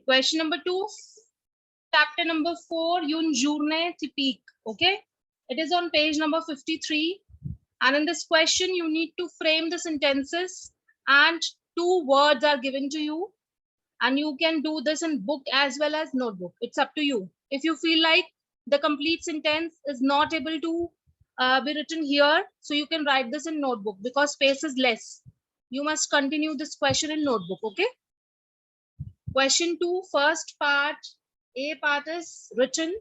Question number 2, chapter number 4, Une journée typique. Okay, it is on page number 53. And in this question, you need to frame the sentences, and 2 words are given to you. And you can do this in book as well as notebook. It's up to you. If you feel like the complete sentence is not able to be written here, so you can write this in notebook because space is less. You must continue this question in notebook. Okay. Question 2, first part, A part is written.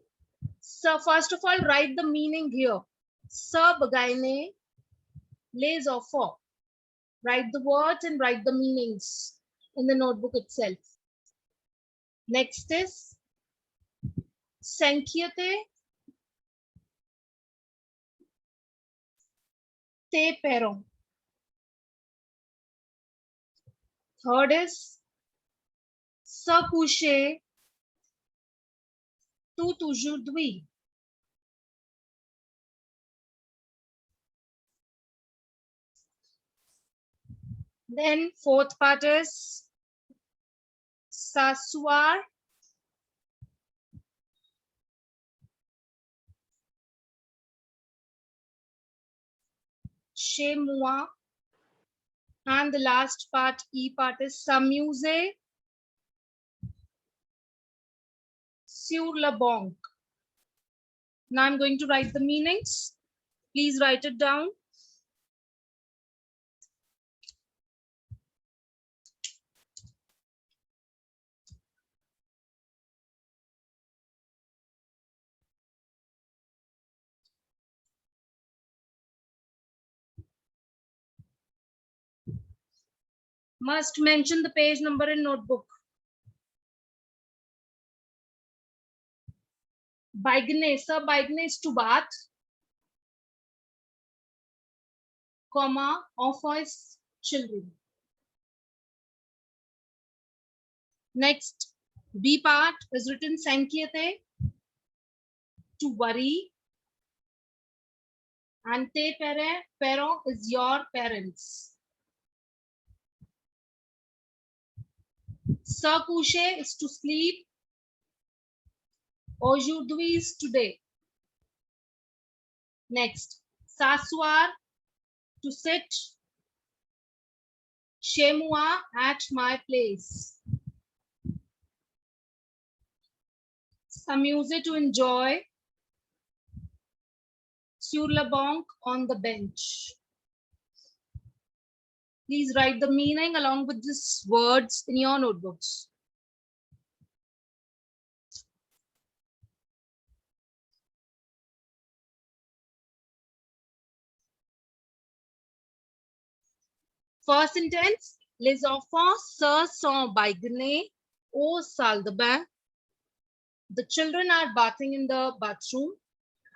So first of all, write the meaning here. Sub gaine les enfants. Write the words and write the meanings in the notebook itself. Next is Sankyate te peron. Third is se coucher tout aujourd'hui. Then fourth part is s'asseoir chez moi. And the last part, E part, is s'amuser sur la banc. Now I'm going to write the meanings. Please write it down. Must mention the page number in notebook. Baigane, sir, baigane is to bath. Comma, enfant is children. Next, B part is written sankyate, to worry. And te pere, parent is your parents. Se coucher is to sleep. Aujourd'hui is today. Next, s'asseoir, to sit. Chez moi, at my place. S'amuser, to enjoy. Sur la banc, on the bench. Please write the meaning along with these words in your notebooks. First sentence, les enfants se sont baignés au salle de bain. The children are bathing in the bathroom.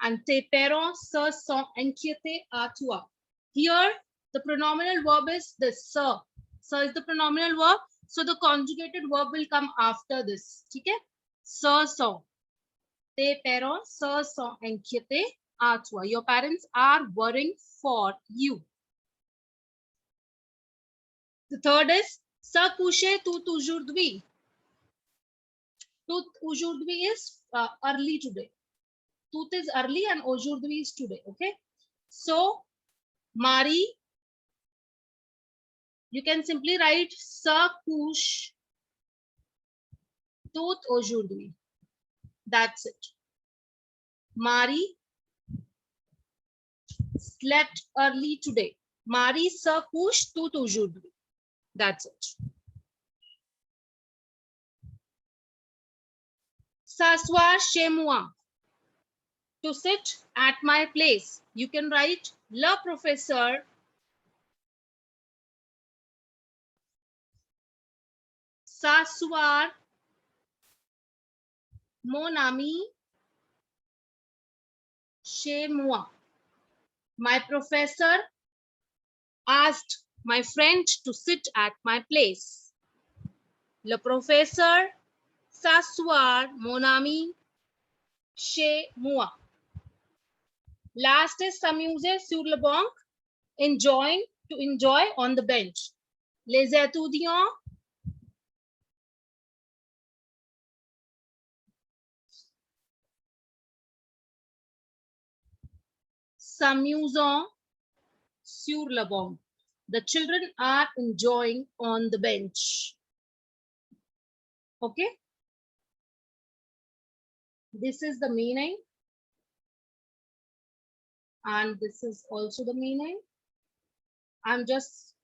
And tes parents se sont inquiétés à toi. Here, the pronominal verb is the se. Se is the pronominal verb. So the conjugated verb will come after this. Okay? Se sont. Tes parents se sont inquiétés à toi. Your parents are worrying for you. The third is se coucher tout aujourd'hui. Tout aujourd'hui is early today. Tout is early and aujourd'hui is today. Okay. So, Mari, you can simply write se couche tout aujourd'hui. That's it. Mari slept early today. Mari se couche tout aujourd'hui. That's it. S'asseoir chez moi. To sit at my place. You can write le professeur s'asseoir mon ami chez moi. My professor asked my friend to sit at my place. Le professeur s'asseoir mon ami chez moi. Last is s'amuser sur le banc, enjoying, to enjoy on the bench. Les étudiants s'amusant sur le banc. The children are enjoying on the bench. Okay. This is the meaning. And this is also the meaning. I'm just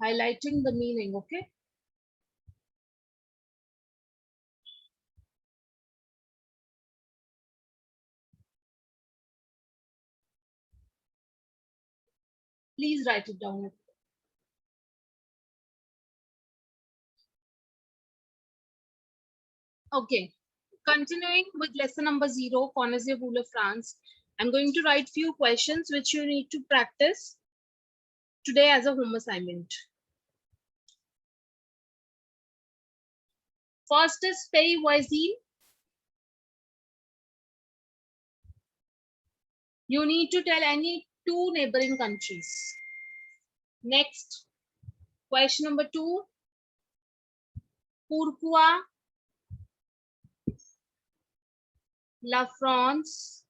highlighting the meaning, okay? Please write it down. Okay, continuing with lesson number 0, Connaissez-vous le France? I'm going to write few questions which you need to practice today as a home assignment. First is pays voisins. You need to tell any 2 neighboring countries. Next, question number 2. Pourquoi la France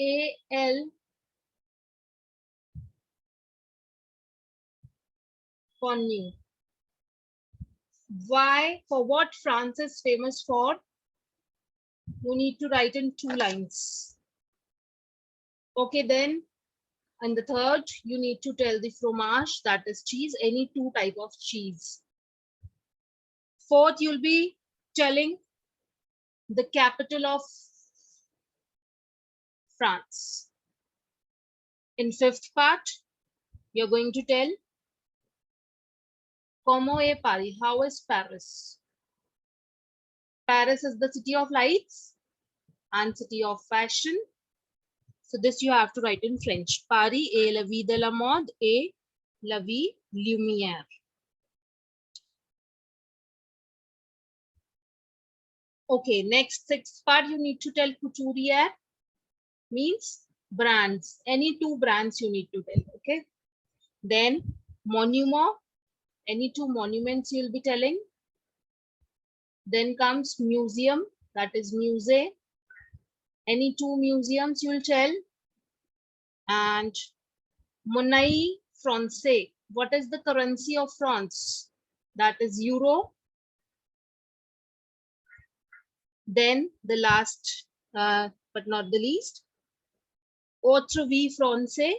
est-elle connue? Why, for what France is famous for? You need to write in 2 lines. Okay, then, and the third, you need to tell the fromage, that is cheese, any 2 type of cheese. Fourth, you'll be telling the capital of France. In 5th part, you're going to tell Comment est Paris? How is Paris? Paris is the city of lights and city of fashion. So this you have to write in French. Paris est la ville de la mode et la vie lumière. Okay, next 6th part, you need to tell couturière means brands. Any 2 brands you need to tell. Okay. Then monument, any 2 monuments you'll be telling. Then comes museum, that is musée. Any 2 museums you'll tell. And monnaie française, what is the currency of France? That is euro. Then the last, but not the least, autre vie français,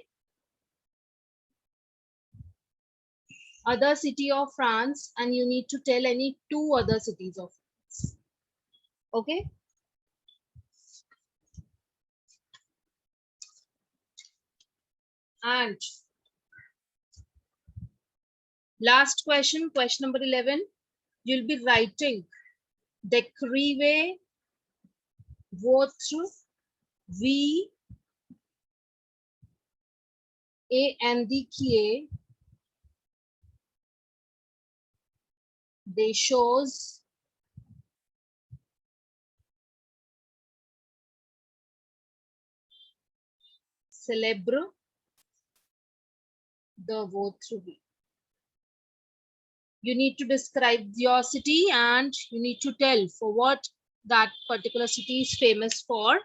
other city of France, and you need to tell any 2 other cities of France. Okay. And last question, question number 11, you'll be writing décrivez votre vie et indiquez des choses célèbres de votre vie. You need to describe your city and you need to tell for what that particular city is famous for.